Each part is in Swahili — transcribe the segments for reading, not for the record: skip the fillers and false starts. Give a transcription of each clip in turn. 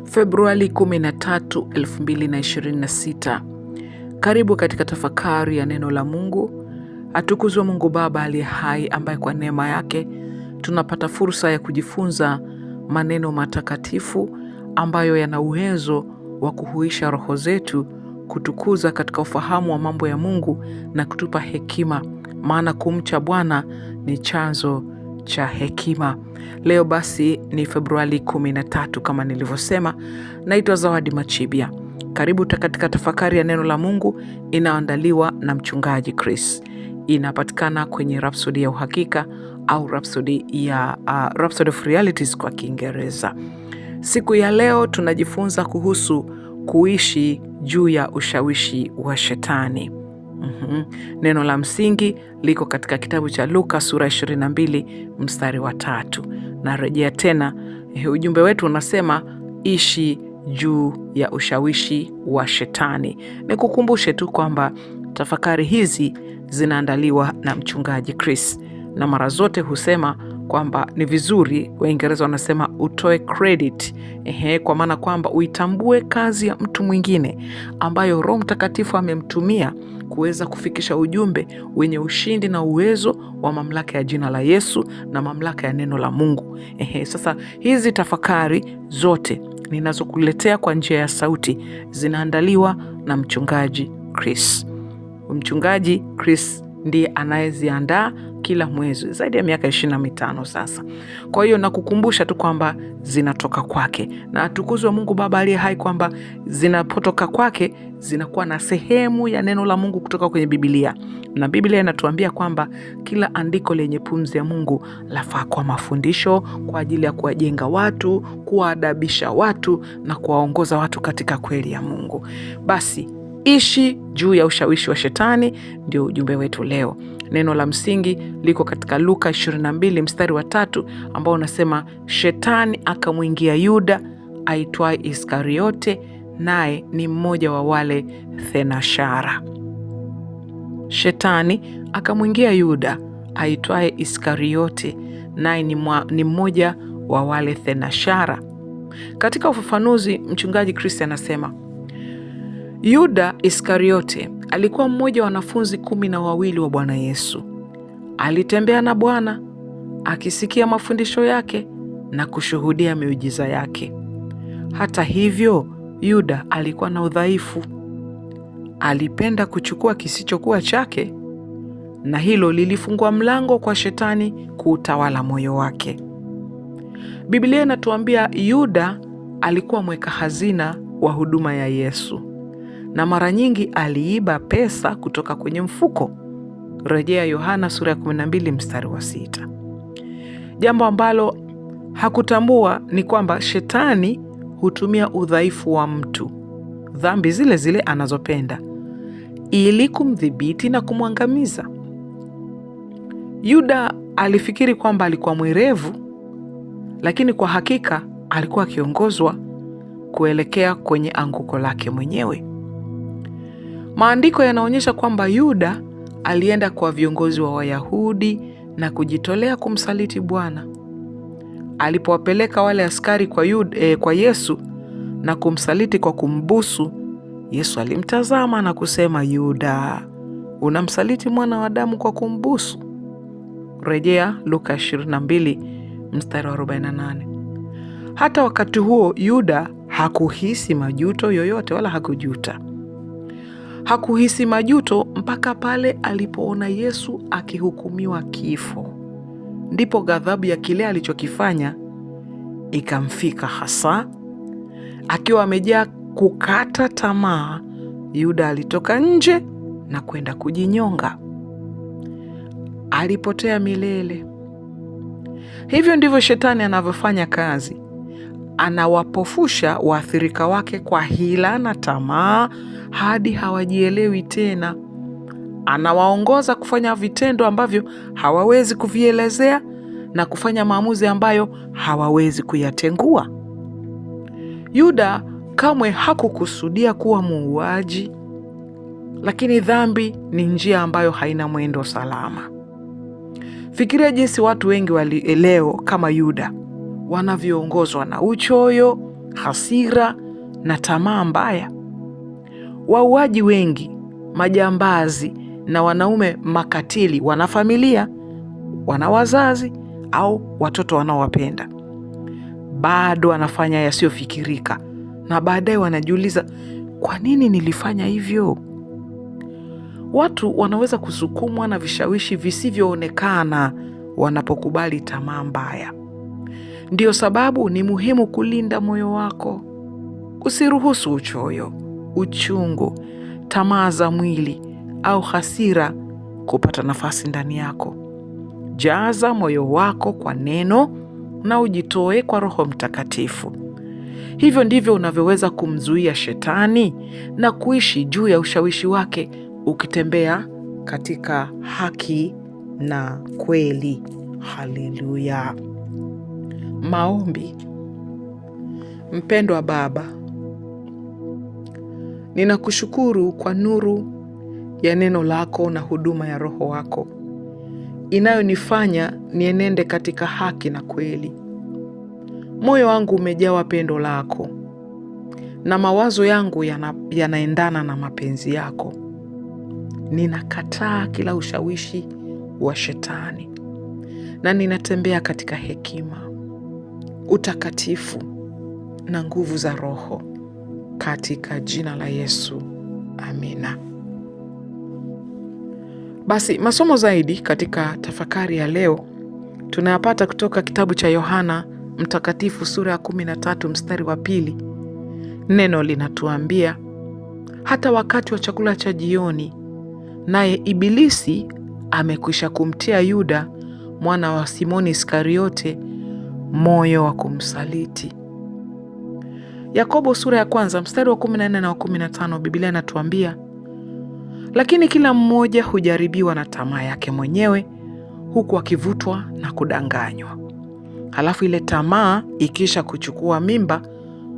Februari 13, 2026. Karibu katika tafakari ya neno la Mungu. Atukuzwe Mungu Baba aliye hai, ambaye kwa neema yake tunapata fursa ya kujifunza maneno matakatifu ambayo yana uwezo wa kuhuisha roho zetu, kutukuza katika ufahamu wa mambo ya Mungu na kutupa hekima, maana kumcha Bwana ni chanzo cha hekima. Leo basi ni Februari 13 kama nilivyosema. Naitwa Zawadi Machibia. Karibu katika tafakari ya neno la Mungu inayoandaliwa na mchungaji Chris. Inapatikana kwenye Rhapsody ya Uhakika au Rhapsody of Realities kwa Kiingereza. Siku ya leo tunajifunza kuhusu kuishi juu ya ushawishi wa shetani. Neno la msingi liko katika kitabu cha Luka sura 22 mstari wa 3. Narejea tena, ujumbe wetu unasema ishi juu ya ushawishi wa shetani. Nikukumbushe tu kwamba tafakari hizi zinaandaliwa na mchungaji Chris, na mara zote husema kwamba ni vizuri, Waingereza wanasema utoe credit, kwa maana kwamba uitambue kazi ya mtu mwingine ambayo Roho Mtakatifu amemtumia kuweza kufikisha ujumbe wenye ushindi na uwezo wa mamlaka ya jina la Yesu na mamlaka ya neno la Mungu. Sasa hizi tafakari zote ninazokuletea kwa njia ya sauti zinaandaliwa na mchungaji Chris. Mchungaji Chris ndiye anayeziandaa kila mwezi, zaidi ya miaka 25 sasa. Kwa hiyo nakukumbusha tu kwamba zinatoka kwake, na atukuzwe Mungu Baba aliye hai kwamba zinapotoka kwake zinakuwa na sehemu ya neno la Mungu kutoka kwenye Biblia. Na Biblia inatuambia kwamba kila andiko lenye pumzi ya Mungu lafaa kwa mafundisho, kwa ajili ya kuwajenga watu, kuwaadabisha watu na kuwaongoza watu katika kweli ya Mungu. Basi ishi juu ya ushawishi wa shetani ndio ujumbe wetu leo. Neno la msingi liko katika Luka 22 mstari wa 3 ambao unasema, shetani akamwingia Yuda aitwaye Iskariote, naye ni mmoja wa wale thenashara. Shetani akamwingia Yuda aitwaye Iskariote, naye ni mmoja wa wale thenashara. Katika ufafanuzi, mchungaji Kristo anasema Yuda Iskariote alikuwa mmoja wa wanafunzi 12 wa Bwana Yesu. Alitembea na Bwana akisikia mafundisho yake na kushuhudia miujiza yake. Hata hivyo, Yuda alikuwa na udhaifu. Alipenda kuchukua kisichokuwa chake, na hilo lilifungua mlango kwa shetani kuutawala moyo wake. Biblia inatuambia Yuda alikuwa mweka hazina wa huduma ya Yesu, na mara nyingi aliiba pesa kutoka kwenye mfuko. Rejea Yohana sura ya 12 mstari wa 6. Jambo ambalo hakutambua ni kwamba shetani hutumia udhaifu wa mtu, dhambi zile zile anazopenda, ili kumdhibiti na kumwangamiza. Yuda alifikiri kwamba alikuwa mwerevu, lakini kwa hakika alikuwa akiongozwa kuelekea kwenye anguko lake mwenyewe. Maandiko yanaonyesha kwamba Yuda alienda kwa viongozi wa Wayahudi na kujitolea kumsaliti Bwana. Alipowapeleka wale askari kwa Yesu na kumsaliti kwa kumbusu, Yesu alimtazama na kusema, Yuda, unamsaliti mwana wa Adamu kwa kumbusu. Rejea Luka 22 mstari wa 48. Hata wakati huo Yuda hakuhisi majuto yoyote, wala hakujuta. Hakuhisi majuto mpaka pale alipoona Yesu akihukumiwa kifo. Ndipo ghadhabu ya kile alichokifanya ikamfika hasa. Akiwa amejaa kukata tamaa, Yuda alitoka nje na kwenda kujinyonga. Alipotea milele. Hivyo ndivyo shetani anavyofanya kazi. Anawapofusha waathirika wake kwa hila na tamaa hadi hawajielewi tena. Anawaongoza kufanya vitendo ambavyo hawawezi kuvielezea na kufanya maamuzi ambayo hawawezi kuyatengua. Yuda kamwe hakukusudia kuwa muuaji, lakini dhambi ni njia ambayo haina mwendo salama. Fikiria jinsi watu wengi leo kama Yuda wanavyoongozwa na uchoyo, hasira na tamaa mbaya. Wauaji wengi, majambazi na wanaume makatili wana familia, wana wazazi au watoto wanaowapenda. Bado wanafanya yasiyofikirika na baadaye wanajiuliza, kwa nini nilifanya hivyo? Watu wanaweza kusukumwa na vishawishi visivyoonekana wanapokubali tamaa mbaya. Ndiyo sababu ni muhimu kulinda moyo wako. Usiruhusu uchoyo, uchungu, tamaa za mwili au hasira kupata nafasi ndani yako. Jaza moyo wako kwa neno na ujitoe kwa Roho Mtakatifu. Hivyo ndivyo unavyoweza kumzuia shetani na kuishi juu ya ushawishi wake, ukitembea katika haki na kweli. Haleluya. Maombi. Mpendwa Baba, ninakushukuru kwa nuru ya neno lako na huduma ya Roho wako inayonifanya nienende katika haki na kweli. Moyo wangu umejawa pendo lako na mawazo yangu yanaendana na mapenzi yako. Ninakataa kila ushawishi wa shetani na ninatembea katika hekima, utakatifu na nguvu za Roho, katika jina la Yesu. Amina. Basi masomo zaidi katika tafakari ya leo tunayapata kutoka kitabu cha Yohana Mtakatifu sura ya 13 mstari wa 2. Neno linatuambia, hata wakati wa chakula cha jioni, naye Ibilisi amekwisha kumtia Yuda mwana wa Simoni Iskariote moyo wa kumsaliti. Yakobo sura ya 1 mstari wa 14 na wa 15, Biblia inatuambia, lakini kila mmoja hujaribiwa na tamaa yake mwenyewe, huku akivutwa na kudanganywa. Halafu ile tamaa ikisha kuchukua mimba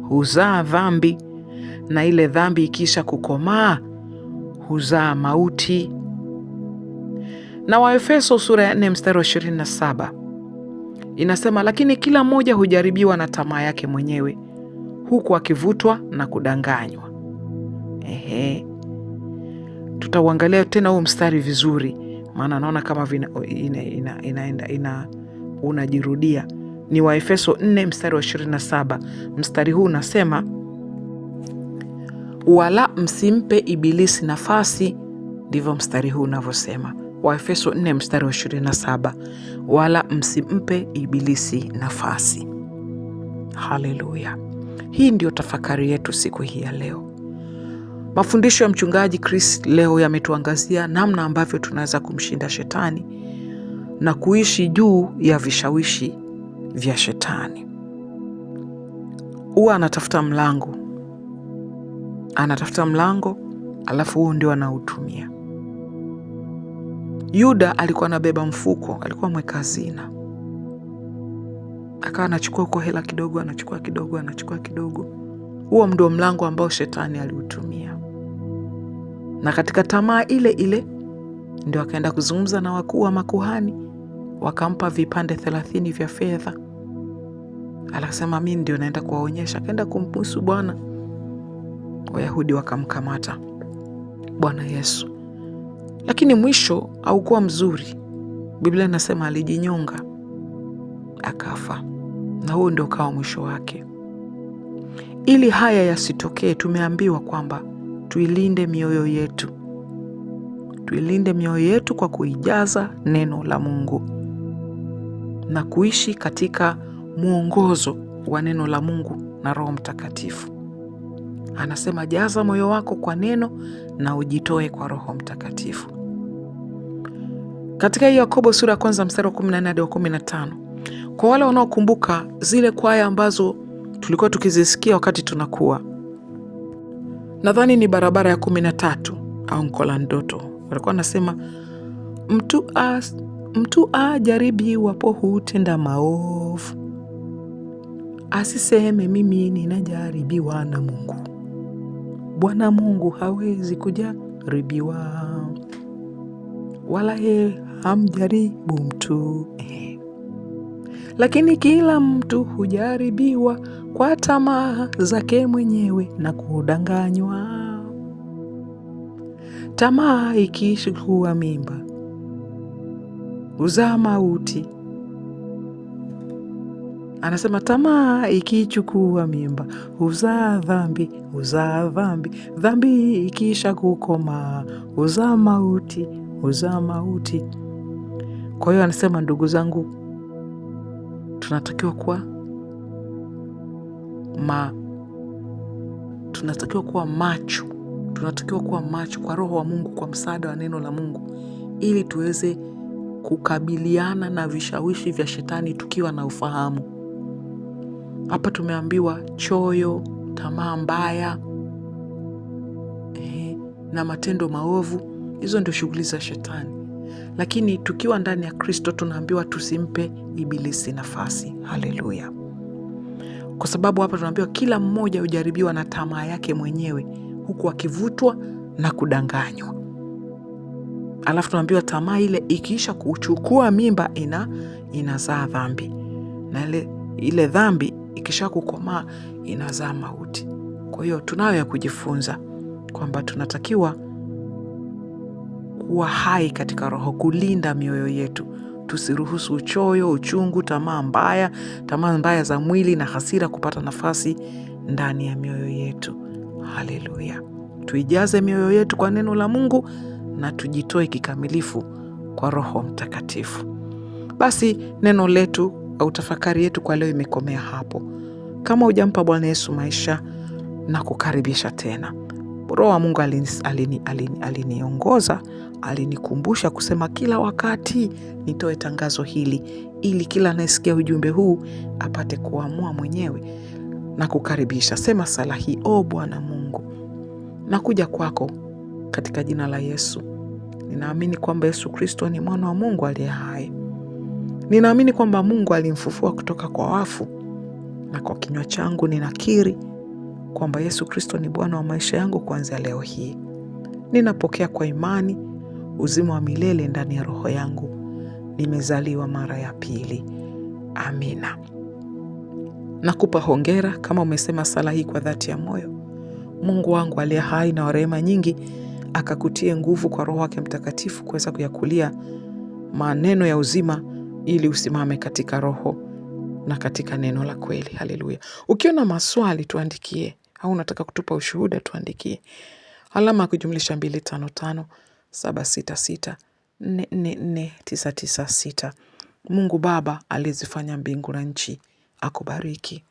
huzaa dhambi, na ile dhambi ikisha kukomaa huzaa mauti. Na Waefeso sura ya 4 mstari wa 27 inasema, lakini kila mmoja hujaribiwa na tamaa yake mwenyewe, huku akivutwa na kudanganywa. Tutauangalia tena huu mstari vizuri, maana naona kama unajirudia. Ni Waefeso 4 mstari wa 27. Mstari huu unasema, wala msimpe Ibilisi nafasi. Ndivyo mstari huu unavyosema. Waefeso 4 mstari wa 27, wala msimpe Ibilisi nafasi. Haleluya. Hii ndio tafakari yetu siku hii ya leo. Mafundisho ya mchungaji Chris leo yametuangazia namna ambavyo tunaweza kumshinda shetani na kuishi juu ya vishawishi vya shetani. Huwa anatafuta mlango, alafu huo ndio anautumia. Yuda alikuwa anabeba mfuko, alikuwa mweka hazina. Akawa anachukua kwa hela kidogo, anachukua kidogo. Huo ndio mlango ambao shetani aliutumia. Na katika tamaa ile ile ndio akaenda kuzungumza na wakuu wa makuhani, wakampa vipande 30 vya fedha. Akasema, mimi ndio naenda kuwaonyesha. Akaenda kumbusu Bwana. Wayahudi wakamkamata Bwana Yesu. Lakini mwisho haukuwa mzuri. Biblia inasema alijinyonga, akafa. Na huo ndio kawa mwisho wake. Ili haya yasitokee, tumeambiwa kwamba tuilinde mioyo yetu. Tuilinde mioyo yetu kwa kuijaza neno la Mungu na kuishi katika mwongozo wa neno la Mungu na Roho Mtakatifu. Anasema, jaza moyo wako kwa neno na ujitoe kwa Roho Mtakatifu. Katika Yakobo sura ya 1 mstari wa 14 hadi wa 15, kwa wale wanaokumbuka zile kwaya ambazo tulikuwa tukizisikia wakati tunakuwa, nadhani ni barabara ya 13 au Nkolandoto, walikuwa nasema, mtu ajaribiwapo hutenda maovu, asiseme mimi ninajaribiwa na Mungu. Bwana Mungu hawezi kujaribiwa, wala yeye hamjaribu mtu. lakini kila mtu hujaribiwa kwa tamaa zake mwenyewe na kudanganywa. Tamaa ikichukua mimba huzaa mauti. Anasema tamaa ikichukua mimba huzaa dhambi, huzaa dhambi. Dhambi ikisha kukoma huzaa mauti, huzaa mauti. Kwa hiyo anasema, ndugu zangu, tunatakiwa kuwa macho. Tunatakiwa kuwa macho kwa Roho wa Mungu, kwa msaada wa neno la Mungu, ili tuweze kukabiliana na vishawishi vya shetani tukiwa na ufahamu. Hapa tumeambiwa choyo, tamaa mbaya, na matendo maovu, hizo ndio shughuli za shetani. Lakini tukiwa ndani ya Kristo tunaambiwa tusimpe ibilisi nafasi. Haleluya. Kwa sababu hapa tunaambiwa kila mmoja hujaribiwa na tamaa yake mwenyewe, huku akivutwa na kudanganywa. Alafu tunaambiwa tamaa ile ikiisha kuchukua mimba inazaa dhambi, na ile dhambi ikisha kukomaa inazaa mauti. Kwa hiyo tunayo ya kujifunza kwamba tunatakiwa kuwa hai katika Roho, kulinda mioyo yetu. Tusiruhusu uchoyo, uchungu, tamaa mbaya za mwili na hasira kupata nafasi ndani ya mioyo yetu. Haleluya. Tuijaze mioyo yetu kwa neno la Mungu na tujitoe kikamilifu kwa Roho Mtakatifu. Basi neno letu au tafakari yetu kwa leo imekomea hapo. Kama hujampa Bwana Yesu maisha, na kukaribisha tena. Roho wa Mungu aliniongoza, alinikumbusha kusema kila wakati nitoe tangazo hili, ili kila anayesikia ujumbe huu apate kuamua mwenyewe na kukaribisha. Sema sala hii: O Bwana Mungu, nakuja kwako katika jina la Yesu. Ninaamini kwamba Yesu Kristo ni mwana wa Mungu aliye hai. Ninaamini kwamba Mungu alimfufua kutoka kwa wafu, na kwa kinywa changu ninakiri kwamba Yesu Kristo ni Bwana wa maisha yangu kuanzia leo hii. Ninapokea kwa imani uzima wa milele ndani ya roho yangu. Nimezaliwa mara ya pili. Amina. Nakupa hongera kama umesema sala hii kwa dhati ya moyo. Mungu wangu aliye hai na wa rehema nyingi akakutie nguvu kwa Roho wake Mtakatifu kuweza kuyakulia maneno ya uzima, ili usimame katika Roho na katika neno la kweli. Haleluya. Ukiona maswali tuandikie, au unataka kutupa ushuhuda tuandikie. Alama ya kujumlisha 255 766 444 996. Mungu Baba aliyezifanya mbingu na nchi akubariki.